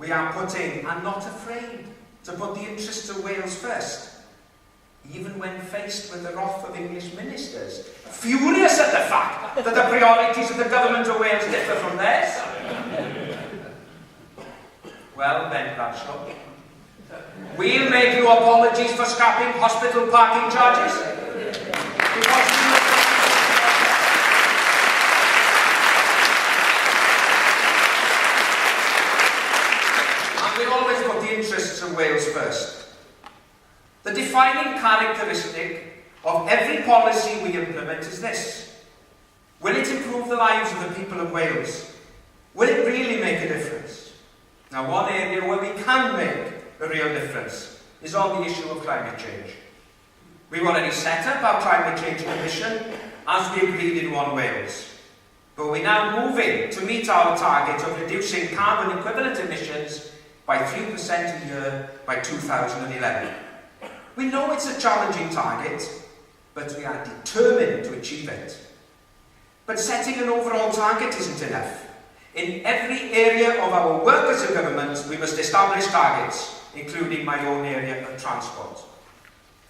we are putting, and not afraid, to put the interests of Wales first, even when faced with the wrath of English ministers, furious at the fact that the priorities of the government of Wales differ from theirs. Well, Ben Bradshaw, we'll make no apologies for scrapping hospital parking charges, and we always put the interests of Wales first. The defining characteristic of every policy we implement is this: will it improve the lives of the people of Wales? Will it really make a difference? Now, one area where we can make a real difference is on the issue of climate change. We've already set up our Climate Change Commission, as we agreed in One Wales. But we're now moving to meet our target of reducing carbon equivalent emissions by 3% a year by 2011. We know it's a challenging target, but we are determined to achieve it. But setting an overall target isn't enough. In every area of our work as a government, we must establish targets, including my own area of transport.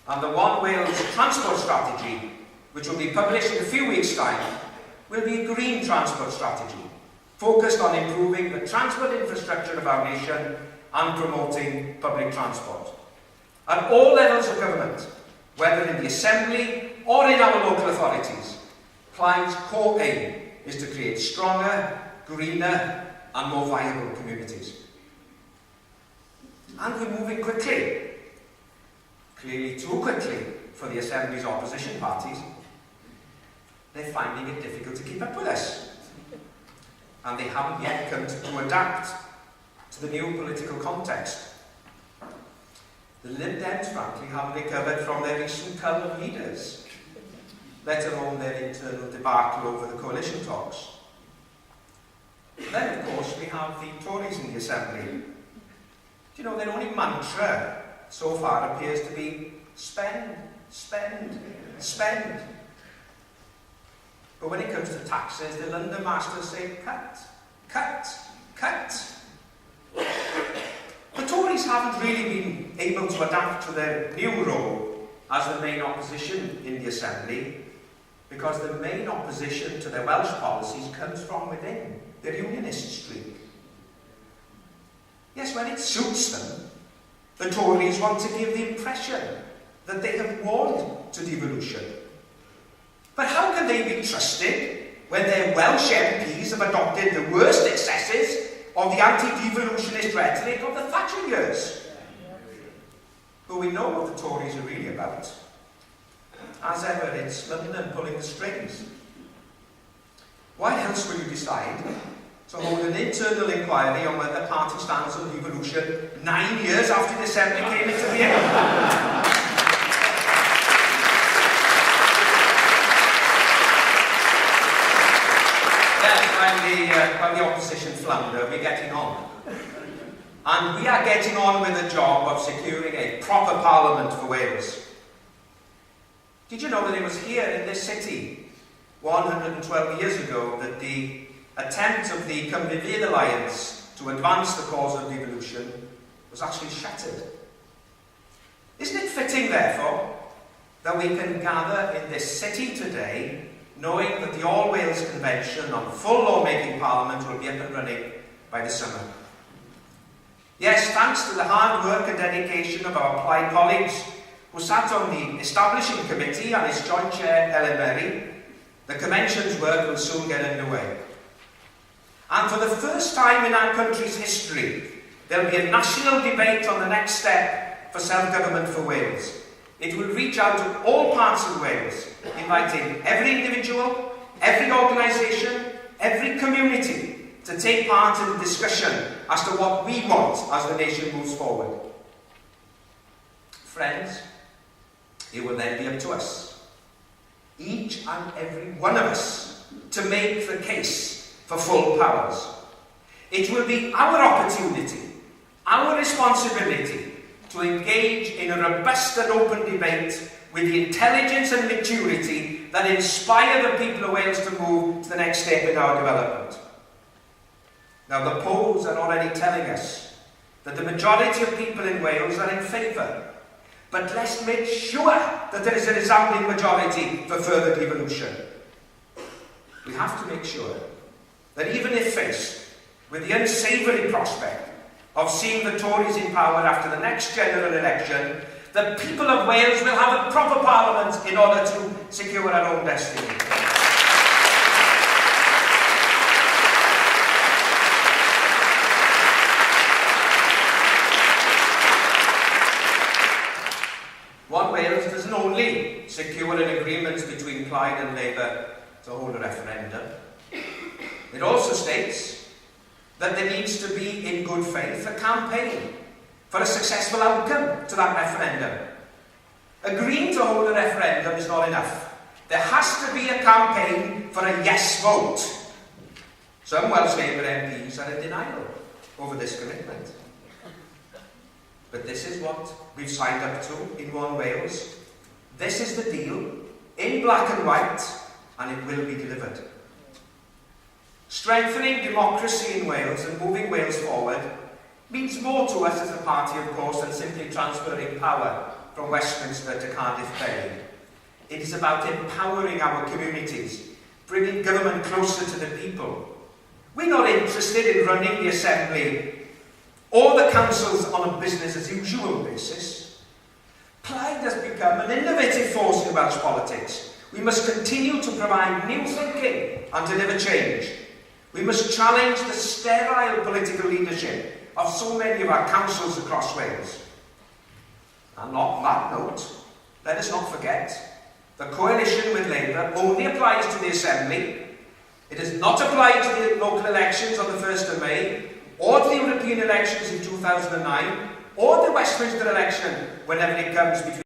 And the One Wales transport strategy, which will be published in a few weeks' time, will be a green transport strategy, focused on improving the transport infrastructure of our nation and promoting public transport. At all levels of government, whether in the Assembly or in our local authorities, Plaid's core aim is to create stronger, greener and more viable communities. And we're moving quickly. Clearly too quickly for the Assembly's opposition parties. They're finding it difficult to keep up with us. And they haven't yet come to adapt to the new political context. The Lib Dems, frankly, haven't recovered from their recent cull of leaders, let alone their internal debacle over the coalition talks. Then, of course, we have the Tories in the Assembly. Do you know, their only mantra so far appears to be spend, spend, spend. But when it comes to taxes, the London masters say cut, cut, cut. The Tories haven't really been able to adapt to their new role as the main opposition in the Assembly, because the main opposition to their Welsh policies comes from within, their unionist streak. Yes, when it suits them, the Tories want to give the impression that they have won to devolution. But how can they be trusted when their Welsh MPs have adopted the worst excesses of the anti-devolutionist rhetoric of the Thatcher years? But we know what the Tories are really about. As ever, it's London pulling the strings. Why else will you decide to hold an internal inquiry on whether the party stands on devolution 9 years after the Assembly came into being? While the opposition flounder, we're getting on. And we are getting on with the job of securing a proper parliament for Wales. Did you know that it was here in this city 112 years ago that the attempt of the Cymru Fydd Alliance to advance the cause of devolution was actually shattered? Isn't it fitting, therefore, that we can gather in this city today knowing that the All Wales Convention on full lawmaking parliament will be up and running by the summer? Yes, thanks to the hard work and dedication of our Plaid colleagues who sat on the establishing committee and its joint chair, Ellen Berry, the Convention's work will soon get underway. And for the first time in our country's history, there will be a national debate on the next step for self-government for Wales. It will reach out to all parts of Wales, inviting every individual, every organisation, every community to take part in the discussion as to what we want as the nation moves forward. Friends, it will then be up to us, each and every one of us, to make the case for full powers. It will be our opportunity, our responsibility, to engage in a robust and open debate with the intelligence and maturity that inspire the people of Wales to move to the next step in our development. Now, the polls are already telling us that the majority of people in Wales are in favour. But let's make sure that there is a resounding majority for further devolution. We have to make sure that even if faced with the unsavoury prospect of seeing the Tories in power after the next general election, the people of Wales will have a proper parliament in order to secure our own destiny. One Wales doesn't only secure an agreement between Plaid and Labour to hold a referendum. It also states that there needs to be, in good faith, a campaign for a successful outcome to that referendum. Agreeing to hold a referendum is not enough. There has to be a campaign for a yes vote. Some Welsh Labour MPs are in denial over this commitment. But this is what we've signed up to in Ieuan Wales. This is the deal, in black and white, and it will be delivered. Strengthening democracy in Wales and moving Wales forward means more to us as a party, of course, than simply transferring power from Westminster to Cardiff Bay. It is about empowering our communities, bringing government closer to the people. We're not interested in running the Assembly or the councils on a business-as-usual basis. Plaid has become an innovative force in Welsh politics. We must continue to provide new thinking and deliver change. We must challenge the sterile political leadership of so many of our councils across Wales. And on that note, let us not forget, the coalition with Labour only applies to the Assembly. It does not apply to the local elections on the 1st of May, or to the European elections in 2009, or the Westminster election whenever it comes between